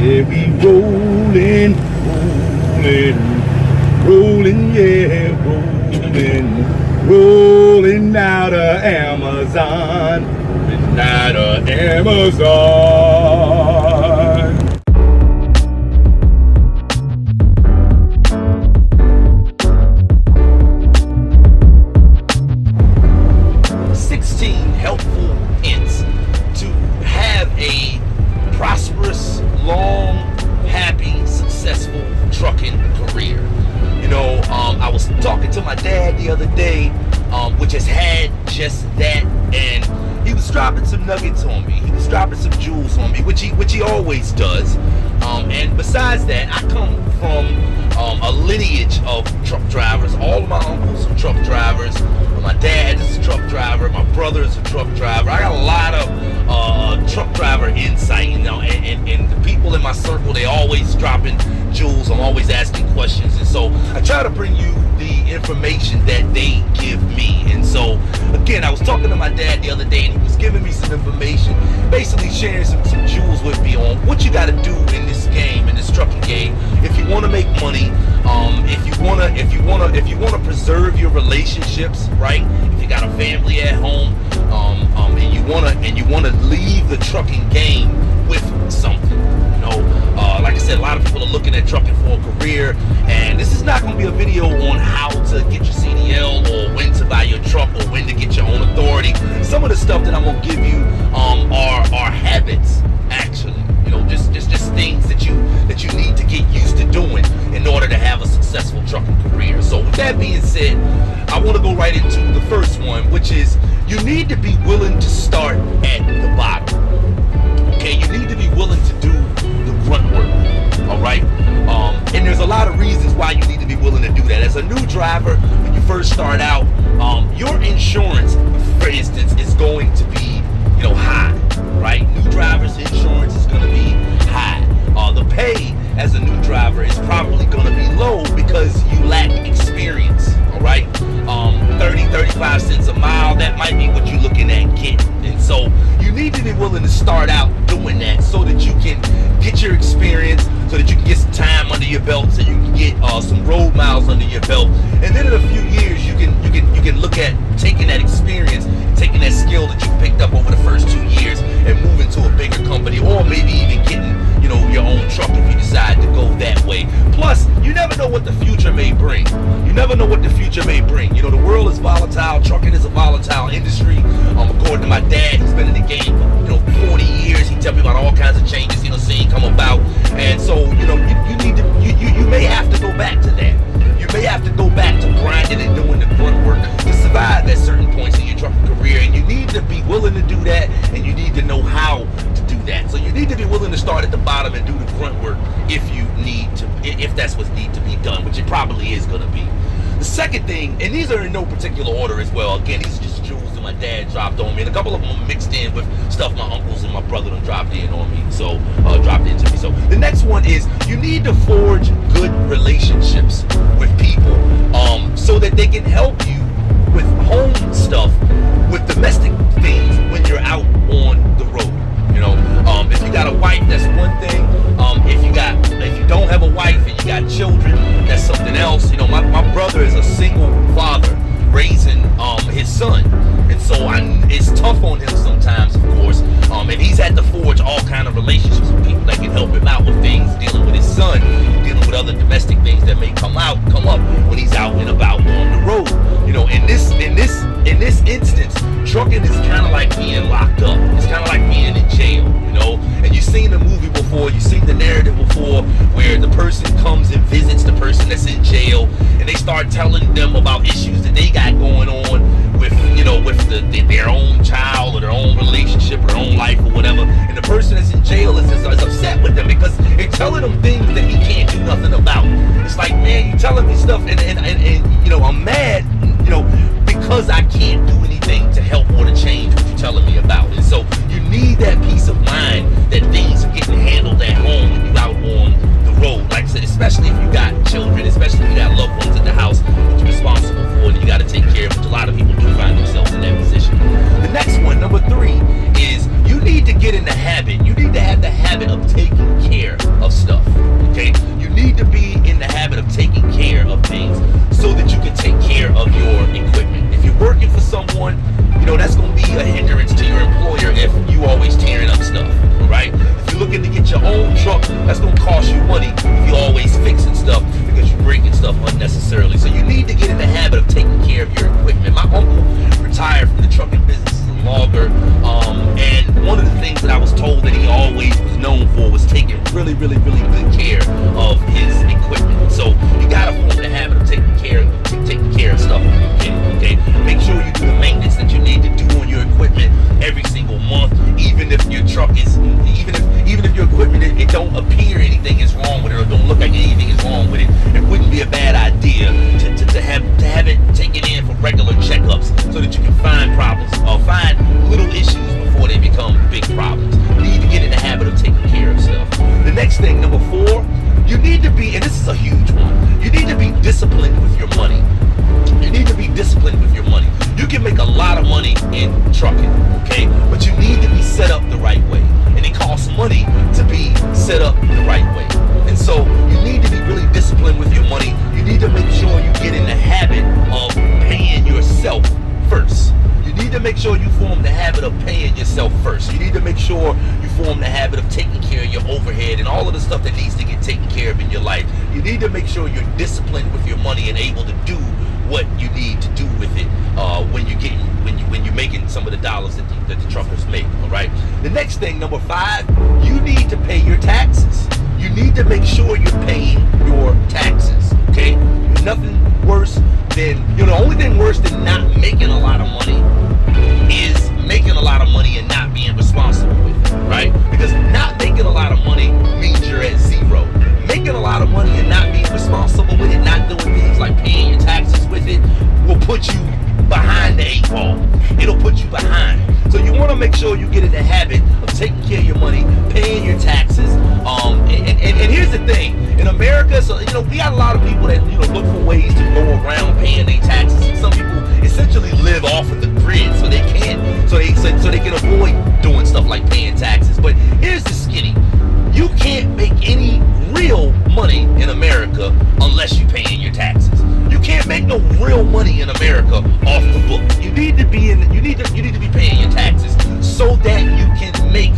Yeah, we rolling, rolling, yeah, rolling out of Amazon, rolling out of Amazon. 16 helpful hints to have a prosperous, long, happy, successful trucking career. You know, I was talking to my dad the other day, which has had just that, and he was dropping some nuggets on me. He was dropping some jewels on me, which he always does. And besides that, I come from a lineage of truck drivers. All of my uncles are truck drivers. My dad is a truck driver. My brother is a truck driver. I got a lot of truck driver insight, you know, and the people in my circle, they always dropping jewels. I'm always asking questions, and so I try to bring you the information that they give me. And so again, I was talking to my dad the other day, and he was giving me some information, basically sharing some jewels with me on what you got to do in this game, in this trucking game, if you want to make money, if you want to preserve your relationships, right? If you got a family at home, and you want to leave the trucking game with something, you know. Like I said, a lot of people are looking at trucking for a career, and this is not going to be a video on how to get your CDL or when to buy your truck or when to get your own authority. Some of the stuff that I'm going to give you are habits, actually. You know, just things that you need to get used to doing in order to have a successful trucking career. So with that being said, I want to go right into the first one, which is you need to be willing to start at the bottom. Okay, you need to be willing to do the grunt work. All right, and there's a lot of reasons why you need to be willing to do that. As a new driver, when you first start out, your insurance, for instance, is going to be, you know, high. Right, new drivers' insurance is going to be high. The pay as a new driver is probably going to be low because you lack experience. All right, 30-35 cents a mile, that might be what you're looking at getting. And so you need to be willing to start out doing that so that you can get your experience, so that you can get some time under your belt, so you can get some road miles under your belt, and then in a few years you can look at taking that experience, taking that skill that you picked up over the first 2 years and moving to a bigger company, or maybe even getting, you know, your own truck if you decide to go that way. Plus, you never know what the future may bring. You never know what the future may bring. You know, the world is volatile. Trucking is a volatile industry. According to my dad, he's been in the game for, you know, 40 years. He tells me about all kinds of changes, you know, seeing come about. And so, you know, you may have to go back to that. You may have to go back to grinding and doing the grunt work to survive at certain points in your trucking career, and you need to be willing to do that, and you need to know how to do that. So you need to be willing to start at the bottom and do the grunt work if that's what needs to be done, which it probably is going to be. The second thing, and these are in no particular order as well, again, these are just jewels that my dad dropped on me, and a couple of them are mixed in with stuff my uncles and my brother done dropped into me. So the next one is you need to forge good relationships with people, so that they can help you with home stuff, with domestic things when you're out on the road. You know, if you got a wife, that's one thing. If you don't have a wife and you got children, that's something else. You know, my brother is a single father raising his son, and so it's tough on him sometimes, of course. And he's had to forge all kind of relationships with people that can help him out with things, dealing with his son, dealing with other domestic things that may come up when he's out and about on the road. You know, in this instance, trucking is kind of like being locked up. It's kind of like being in jail, you know. And you've seen the movie before, you've seen the narrative before, where the person comes and visits the person that's in jail, and they start telling them about issues that they got going on with, you know, with their own child or their own relationship or their own life or whatever. And the person that's in jail is upset with them because they're telling them things that he can't do nothing about. It's like, man, you telling me stuff, and you know, I'm mad, you know, because I can't do anything to help or to change what you're telling me about. And so you need that peace of mind that things are getting handled at home when you're out on the road. Like I said, especially if you got children, especially if you got loved ones in the house that you're responsible for and you got to take care of, which a lot of people do find themselves in that position. The next one, number 3, is you need to get in the habit. You need to have the habit of taking care someone, that's going to be a hindrance to your employer if you always tearing up stuff, all right? If you're looking to get your own truck, that's going to cost you money if you're always fixing stuff because you're breaking stuff unnecessarily. So you need to get in the habit of taking care of your equipment. My uncle retired from the trucking business as a logger, and one of the things that I was told that he always was known for was taking really, really, really good care of his equipment. So you got to form the habit of taking care of stuff when you can, okay? Make sure you do the maintenance that you need to do on your equipment every single month, even if your truck is, even if your equipment, it don't appear anything is wrong with it or don't look like anything is wrong with it. It wouldn't be a bad idea to have it taken in for regular checkups so that you can find problems or find little issues before they become big problems. You need to get in the habit of taking care of stuff. The next thing, number 4, you need to be, and this is a huge one, you need to be disciplined with your money. You need to be disciplined with your money. You can make a lot of money in trucking, okay? But you need to be set up the right way. And it costs money to be set up the right way. And so you need to be really disciplined with your money. You need to make sure you get in the habit of paying yourself first. You need to make sure you form the habit of paying yourself first. You need to make sure you form the habit of taking care of your overhead and all of the stuff that needs to get taken care of in your life. You need to make sure you're disciplined with your money and able to do what you need to do with it when you're making some of the dollars that the truckers make. All right. The next thing, number 5, you need to pay your taxes. You need to make sure you're paying your taxes. Okay. Nothing worse than the only thing worse than not making a lot of money is making a lot of money and not being responsible with it. Right? Because not making a lot of money means you're at zero. Making a lot of money and not being responsible with it, not doing things like paying your taxes with it, will put you behind the 8 ball. It'll put you behind. So you want to make sure you get in the habit of taking care of your money, paying your taxes. And here's the thing: in America, so we got a lot of people that look for ways to go around paying their taxes. And some people essentially live off of the grid, so they can avoid doing stuff like paying taxes. But here's the skinny: you can't make any real money in America unless you're paying your taxes. You can't make no real money in America off the book. You need to be paying your taxes so that you can make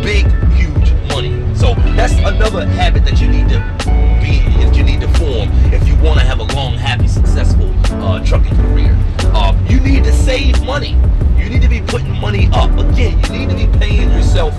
big, huge money. So that's another habit that you need to form if you want to have a long, happy, successful trucking career. You need to save money. You need to be putting money up. Again, you need to be paying yourself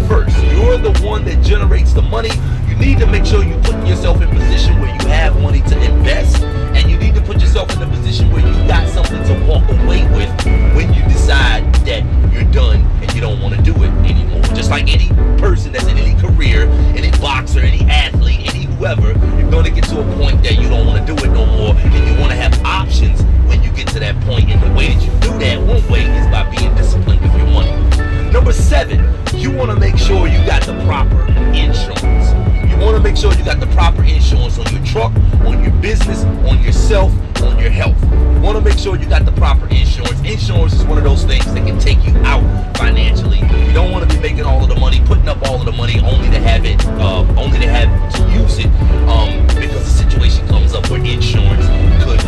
first. You're the one that generates the money. You need to make sure you're putting yourself in a position where you have money to invest, and you need to put yourself in a position where you got something to walk away with when you decide that you're done and you don't want to do it anymore. Just like any person that's in any career, any boxer, any athlete, any whoever, you're going to get to a point that you don't want to do it no more, and you want to have options when you get to that point. And the way that you do that, one way, is by being disciplined with your money. Number 7, you want to make sure you got the proper insurance. You want to make sure you got the proper insurance on your truck, on your business, on yourself, on your health. You want to make sure you got the proper insurance. Insurance is one of those things that can take you out financially. You don't want to be making all of the money, putting up all of the money only to have to use it because the situation comes up where insurance could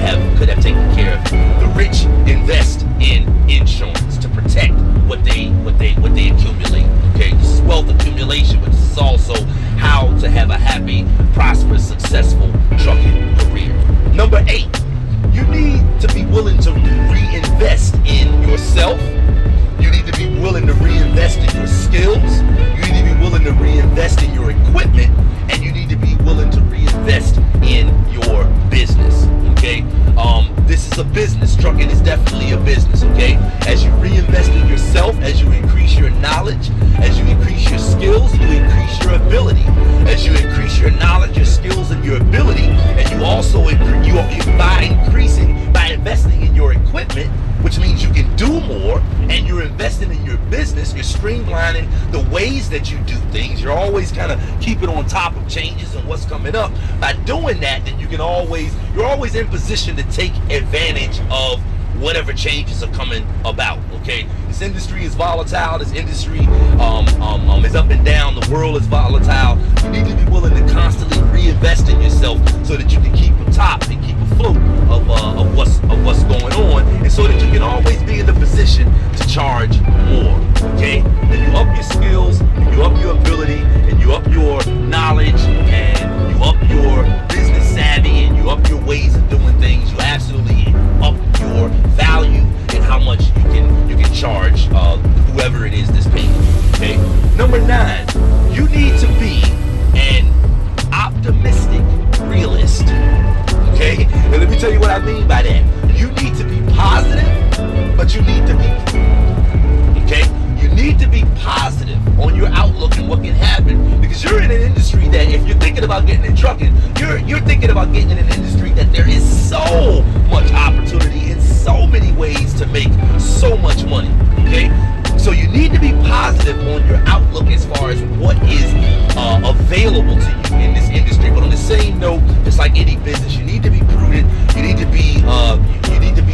have taken care of it. The rich invest in insurance to protect what they accumulate. Okay, this is wealth accumulation, but this is also how to have a happy, prosperous, successful trucking career. Number 8, you need to be willing to reinvest in yourself. You need to be willing to reinvest in your skills. You need to be willing to reinvest in your equipment, and you need to be willing to reinvest in your business. Okay, this is a business. Trucking is definitely a business. Okay, as you reinvest in yourself, as you increase your knowledge, as you increase your skills, you increase your ability. As you increase your knowledge, your skills, and your ability, and you also by investing in your equipment, which means you can do more, and you're investing in your business, you're streamlining the ways that you do things. You're always kind of keeping on top of changes and what's coming up. By doing that, then you're always in position to take advantage of whatever changes are coming about. Okay, this industry is volatile. This industry is up and down. The world is volatile. You need to be willing to constantly reinvest in yourself so that you can keep atop and keep afloat of what's going on, and so that you can always be in the position to charge more. Okay, and you up your skills, and you up your ability, and you up your knowledge, and you up your business savvy, and you up your ways of doing things. You absolutely up your value and how much you can charge whoever it is that's paying. Okay. Number 9, you need to be an optimistic realist. Okay. And let me tell you what I mean by that. You need to be positive, but you need to be prudent. Okay. You need to be positive on your outlook and what can happen, because you're in an industry that, if you're thinking about getting in trucking, you're thinking about getting in an industry that there is so much opportunity in so many ways to make so much money. Okay, so you need to be positive on your outlook as far as what is available to you in this industry. But on the same note, just like any business, you need to be prudent. You need to be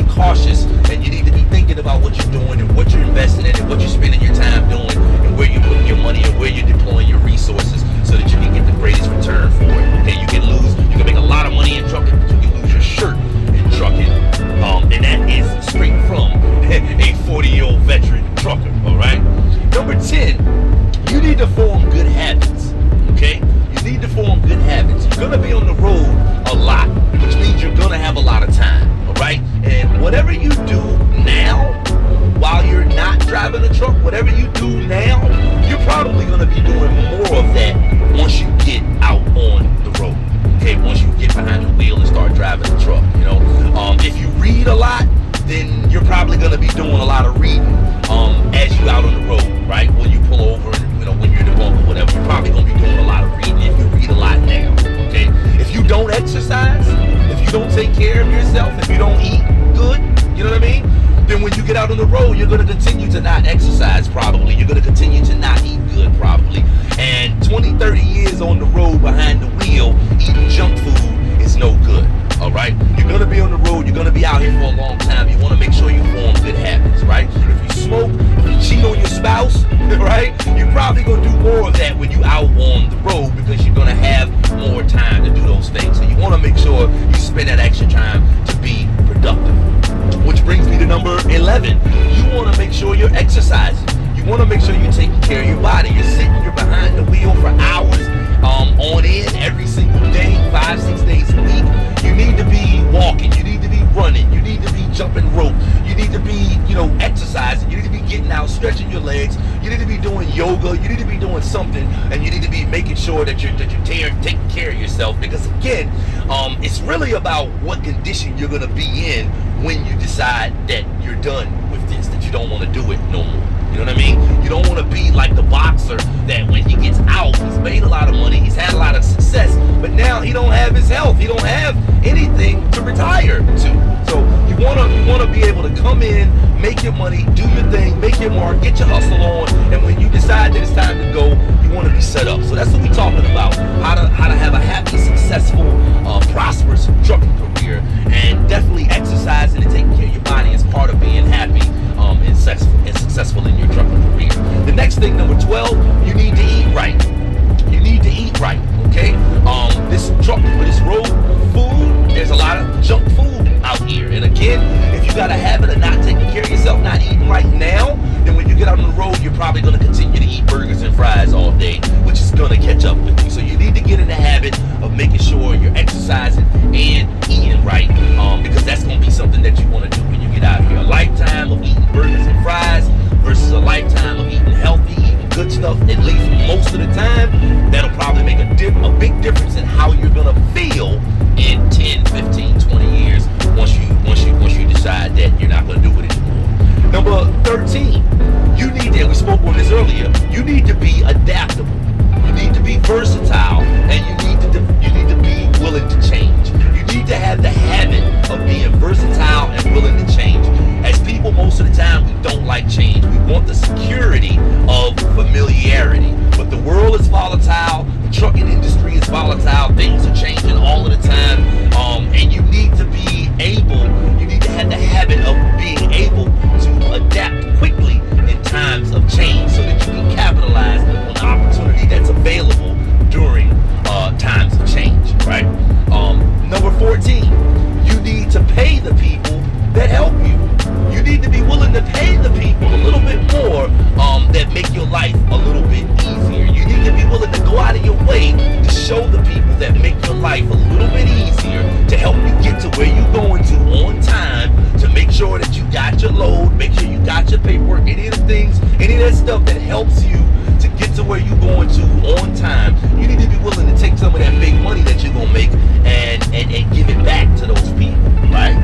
cautious, and you need to be thinking about what you're doing and what you're investing in and what you're spending your time doing and where you're putting your money and where you're deploying your resources, so that you can get the greatest return for it. Okay, you can make a lot of money in trucking, but you can lose your shirt in trucking, and that is straight from a 40-year-old veteran trucker. All right. Number 10, you need to form good habits. Okay, you need to form good habits. You're gonna be on the road a lot, which means you're gonna have a lot of time. All right, and whatever you do now, while you're not driving a truck, whatever you do now, you're probably gonna be doing more of that once you get out on the road. Okay, once you get behind the wheel and start driving the truck. You know, if you read a lot, then you're probably going to be doing a lot of reading as you out on the road, right? When you pull over, and when you're in the bump or whatever, you're probably going to be doing a lot of reading if you read a lot now. Okay, if you don't exercise, if you don't take care of yourself, if you don't eat good, you know what I mean? Then when you get out on the road, you're going to continue to not exercise probably. You're going to continue to not eat good probably. And 20, 30 years on the road behind the wheel eating junk food is no good. All right, you're gonna be on the road. You're gonna be out here for a long time. You want to make sure you form good habits, right? If you smoke, if you cheat on your spouse, right? You're probably gonna do more of that when you out on the road, because you're gonna have more time to do those things. So you want to make sure you spend that extra time to be productive. Which brings me to number 11. You want to make sure you're exercising. You want to make sure you're taking care of your body. You're sitting, you're behind the wheel for hours on end every single day, 5-6 days a week. You need to be walking. You need to be running. You need to be jumping rope. You need to be, exercising. You need to be getting out, stretching your legs. You need to be doing yoga. You need to be doing something, and you need to be making sure that you're taking care of yourself. Because again, it's really about what condition you're gonna be in when you decide that you're done with this, that you don't want to do it no more. You know what I mean? You don't want to be like the boxer that when he gets out, he's made a lot of money, he's had a lot of success, but now he don't have his health. He don't have anything to retire to. So you want to be able to come in, make your money, do your thing, make your mark, get your hustle on, and when you decide that it's time to go, you want to be set up. So that's what we're talking about. How to have a happy, successful, prosperous trucking career, and definitely exercising and taking care of your body is part of being happy and successful in your trucking career. The next thing, number 12, you need to eat right. You need to eat right, okay? This road food, there's a lot of junk food out here. And again, if you got a habit of not taking care of yourself, not eating right now, then when you get out on the road, you're probably going to continue to eat burgers and fries all day, which is going to catch up with you. So you need to get in the habit of making sure you're exercising and eating right, because that's going to be something that you want to do when you get out here. A lifetime of eating burgers and fries versus a lifetime of eating healthy, eating good stuff, at least most of the time, that'll probably make a big difference in how you're going to feel in 10, 15, 20 years once you decide that you're not going to do it anymore. Number 13, we spoke on this earlier, you need to be adaptable. You need to be versatile, and you need to be willing to change. You need to have the habit of being versatile and willing to change. As people, most of the time, we don't like change. We want the security of familiarity. But the world is volatile. The trucking industry is volatile. Things are changing all of the time. And you need to have the habit of being able to adapt quickly in times of change, so that you can capitalize on the opportunity that's available during times of change, right? Number 14, you show the people that make your life a little bit easier to help you get to where you're going to on time, to make sure that you got your load, make sure you got your paperwork, any of the things, any of that stuff that helps you to get to where you're going to on time. You need to be willing to take some of that big money that you're gonna make and give it back to those people, right?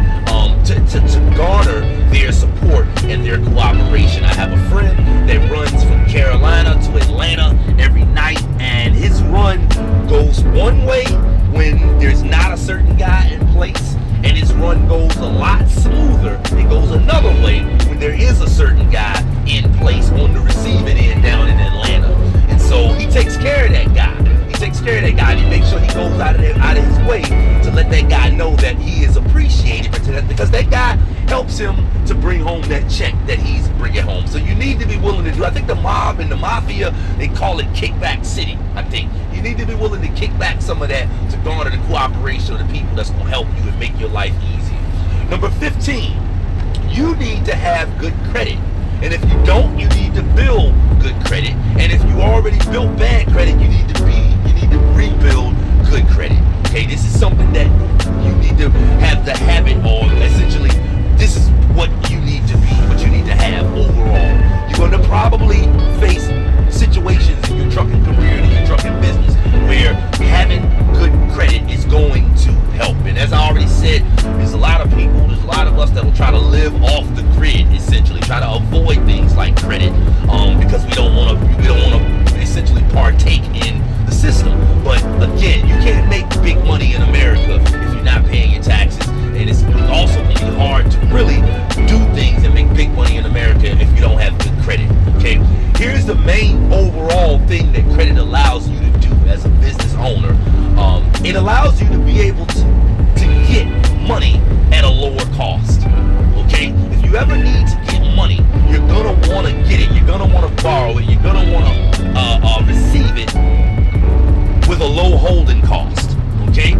To garner their support and their cooperation. I have a friend that runs from Carolina to Atlanta every night, and his run goes one way when there's not a certain guy in place, and his run goes a lot smoother. It goes another way when there is a certain guy in place on the receiving end down in Atlanta. And so he takes care of that guy. He takes care of that guy, and he makes sure he goes out of his way to let that guy know that he is appreciated, because that guy helps him to bring home that check that he's bringing home. So you need to be willing to do. I think the mob and the mafia, they call it kickback city. I think you need to be willing to kick back some of that to garner the cooperation of the people that's going to help you and make your life easier. Number 15, you need to have good credit. And if you don't, you need to build good credit. And if you already built bad credit, you need to rebuild good credit. Okay, this is something that you need to have the habit of. Essentially, this is what you need to be, what you need to have overall. You're going to probably face situations in your trucking career, in your trucking business, where having good credit is going to help. And as I already said, there's a lot of us that will try to live off the grid, essentially try to avoid things like credit, because we don't want to essentially partake in the system. But again, you can't make big money in America if you're not paying your taxes, and it's also going to be hard to really do things and make big money in America if you don't have good credit. Okay, here's the main overall thing that credit allows you to do as a business owner. It allows you to be able to get money at a lower cost. Okay, if you ever need to get money, you're gonna want to get it. You're gonna want to borrow it. You're gonna want to receive it with a low holding cost. Okay,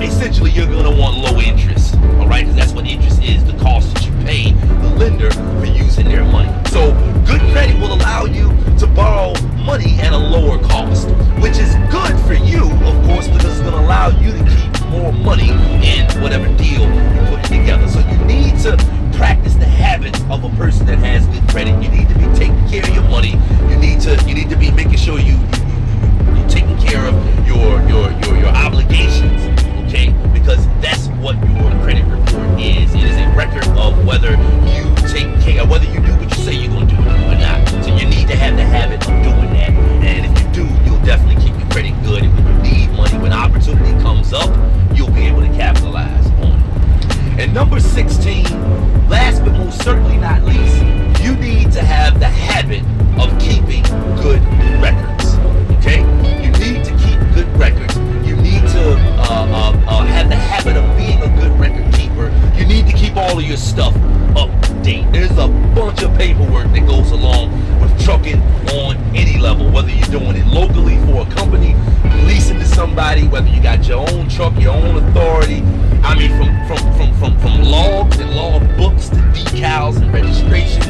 essentially you're gonna want low interest. All right, because that's what interest is, the cost that you pay the lender for using their money. So good credit will allow you to borrow money at a lower cost, which is good for you, of course, because it's going to allow you to keep more money in whatever deal you're putting together. So you need to practice the habits of a person that has good credit. You need to be taking care of your money. You need to be making sure you're taking care of your obligations. Okay, because that's what your credit report is. It is a record of whether you take care, whether you do what you say you're going to do or not. So you need to have the habit of doing that. And if you do, you'll definitely keep your credit good. And when you need money, when opportunity comes up, you'll be able to capitalize on it. And number 16, last but most certainly not least, you need to have the habit of keeping good records. Okay? You need to keep good records. You need to have the habit of being a good record keeper. You need to keep all of your stuff up to date. There's a bunch of paperwork that goes along with trucking on any level, whether you're doing it locally for a company, leasing to somebody, whether you got your own truck, your own authority. I mean, from logs and log books to decals and registrations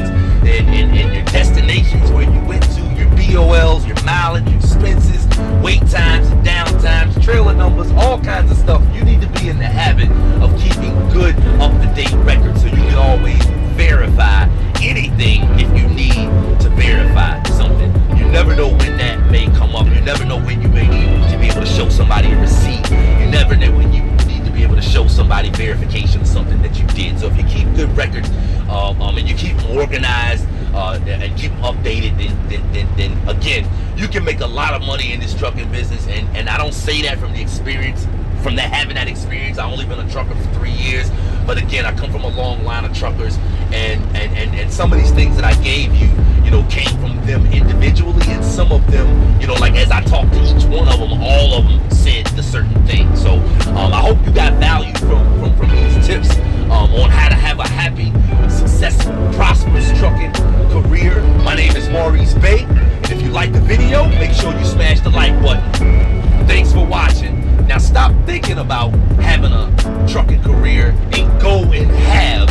and your destinations where you went to, your BOLs, your mileage, your expenses, wait times and down times, trailer numbers, all kinds of stuff. You need to be in the habit of keeping good, up-to-date records so you can always verify anything if you need to verify something. You never know when that may come up. You never know when you may need to be able to show somebody a receipt. You never know when you need to be able to show somebody verification of something that you did. So if you keep good records and you keep them organized and keep them updated, then again, you can make a lot of money in this trucking business. And I don't say that from the experience, from that having that experience. I've only been a trucker for 3 years, but again, I come from a long line of truckers, and some of these things that I gave you, came from them individually, and some of them, like as I talked to each one of them, all of them said the certain thing. So I hope you got value from these tips on how to have a happy, successful, prosperous trucking career. My name is Maurice Bay, and if you like the video, make sure you smash the like button. Thanks for watching. Now stop thinking about having a trucking career and go and have